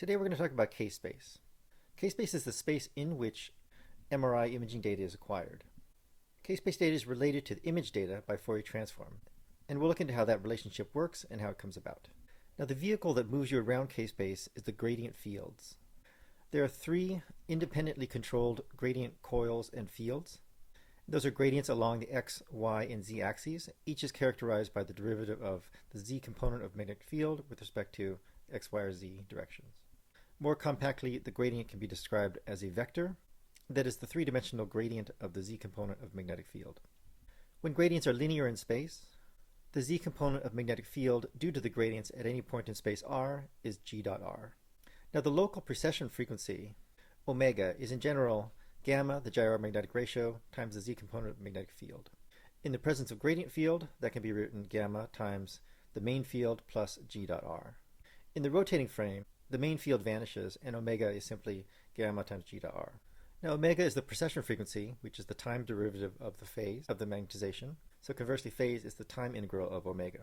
Today we're going to talk about K-space. K-space is the space in which MRI imaging data is acquired. K-space data is related to the image data by Fourier transform, and we'll look into how that relationship works and how it comes about. Now, the vehicle that moves you around K-space is the gradient fields. There are three independently controlled gradient coils and fields. Those are gradients along the x, y, and z axes. Each is characterized by the derivative of the z component of magnetic field with respect to x, y, or z directions. More compactly, the gradient can be described as a vector, that is the three-dimensional gradient of the z component of magnetic field. When gradients are linear in space, the z component of magnetic field due to the gradients at any point in space r is g dot r. Now, the local precession frequency, omega, is in general gamma, the gyro magnetic ratio, times the z component of magnetic field. In the presence of gradient field, that can be written gamma times the main field plus g dot r. In the rotating frame, the main field vanishes and omega is simply gamma times g dot r. Now, omega is the precession frequency, which is the time derivative of the phase of the magnetization. So conversely, phase is the time integral of omega.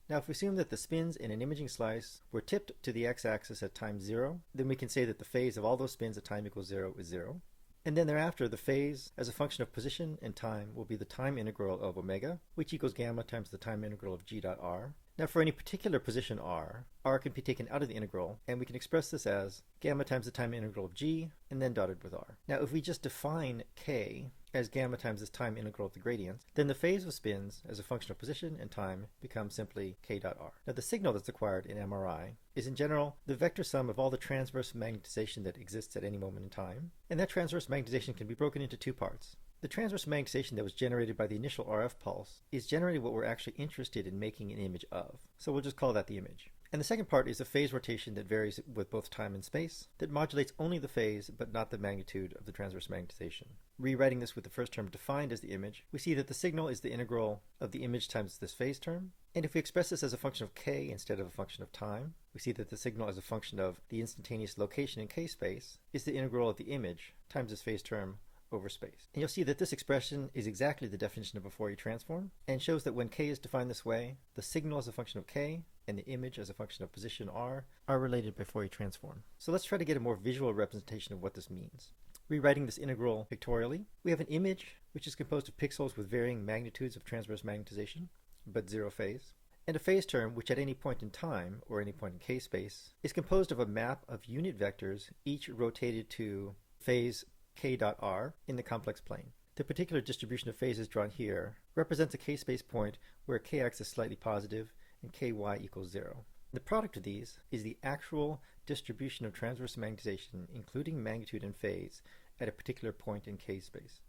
Now, if we assume that the spins in an imaging slice were tipped to the x-axis at time 0, then we can say that the phase of all those spins at time equals 0 is 0. And then thereafter, the phase as a function of position and time will be the time integral of omega, which equals gamma times the time integral of g dot r. Now, for any particular position r can be taken out of the integral, and we can express this as gamma times the time integral of g, and then dotted with r. Now, if we just define k as gamma times this time integral of the gradients, then the phase of spins as a function of position and time becomes simply k dot r. Now, the signal that's acquired in MRI is in general the vector sum of all the transverse magnetization that exists at any moment in time, and that transverse magnetization can be broken into two parts. The transverse magnetization that was generated by the initial RF pulse is generally what we're actually interested in making an image of. So we'll just call that the image. And the second part is the phase rotation that varies with both time and space, that modulates only the phase but not the magnitude of the transverse magnetization. Rewriting this with the first term defined as the image, we see that the signal is the integral of the image times this phase term. And if we express this as a function of k instead of a function of time, we see that the signal as a function of the instantaneous location in k space is the integral of the image times this phase term over space. And you'll see that this expression is exactly the definition of a Fourier transform and shows that when k is defined this way, the signal as a function of k and the image as a function of position r are related by Fourier transform. So let's try to get a more visual representation of what this means. Rewriting this integral pictorially, we have an image which is composed of pixels with varying magnitudes of transverse magnetization, but zero phase, and a phase term which at any point in time, or any point in k space, is composed of a map of unit vectors, each rotated to phase k dot r in the complex plane. The particular distribution of phases drawn here represents a k-space point where kx is slightly positive and ky equals 0. The product of these is the actual distribution of transverse magnetization, including magnitude and phase, at a particular point in k-space.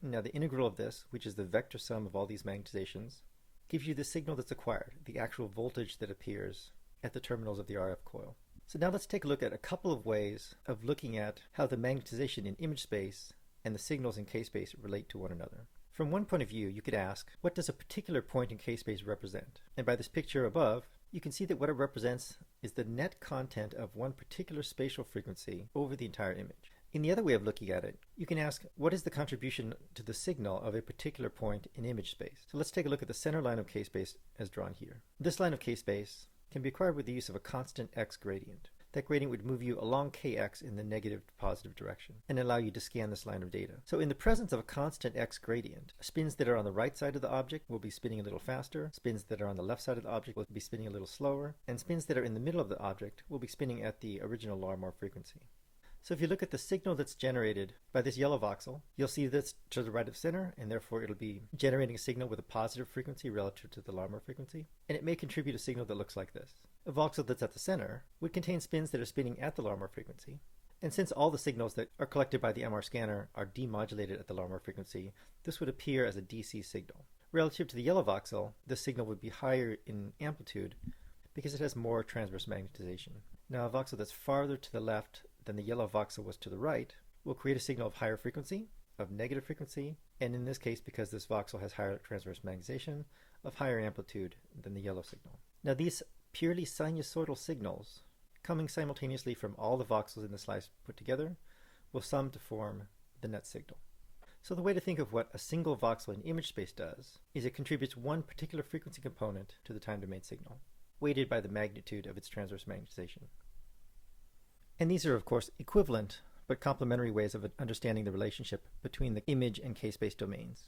Now, the integral of this, which is the vector sum of all these magnetizations, gives you the signal that's acquired, the actual voltage that appears at the terminals of the RF coil. So now let's take a look at a couple of ways of looking at how the magnetization in image space and the signals in k-space relate to one another. From one point of view, you could ask, what does a particular point in k-space represent? And by this picture above, you can see that what it represents is the net content of one particular spatial frequency over the entire image. In the other way of looking at it, you can ask, what is the contribution to the signal of a particular point in image space? So let's take a look at the center line of k-space as drawn here. This line of k-space can be acquired with the use of a constant x gradient. That gradient would move you along kx in the negative to positive direction and allow you to scan this line of data. So in the presence of a constant x gradient, spins that are on the right side of the object will be spinning a little faster, spins that are on the left side of the object will be spinning a little slower, and spins that are in the middle of the object will be spinning at the original Larmor frequency. So if you look at the signal that's generated by this yellow voxel, you'll see this to the right of center, and therefore it'll be generating a signal with a positive frequency relative to the Larmor frequency, and it may contribute a signal that looks like this. A voxel that's at the center would contain spins that are spinning at the Larmor frequency, and since all the signals that are collected by the MR scanner are demodulated at the Larmor frequency, this would appear as a DC signal. Relative to the yellow voxel, this signal would be higher in amplitude because it has more transverse magnetization. Now, a voxel that's farther to the left than the yellow voxel was to the right will create a signal of higher frequency, of negative frequency, and in this case, because this voxel has higher transverse magnetization, of higher amplitude than the yellow signal. Now, these purely sinusoidal signals, coming simultaneously from all the voxels in the slice put together, will sum to form the net signal. So the way to think of what a single voxel in image space does is it contributes one particular frequency component to the time domain signal, weighted by the magnitude of its transverse magnetization. And these are, of course, equivalent but complementary ways of understanding the relationship between the image and k-space domains.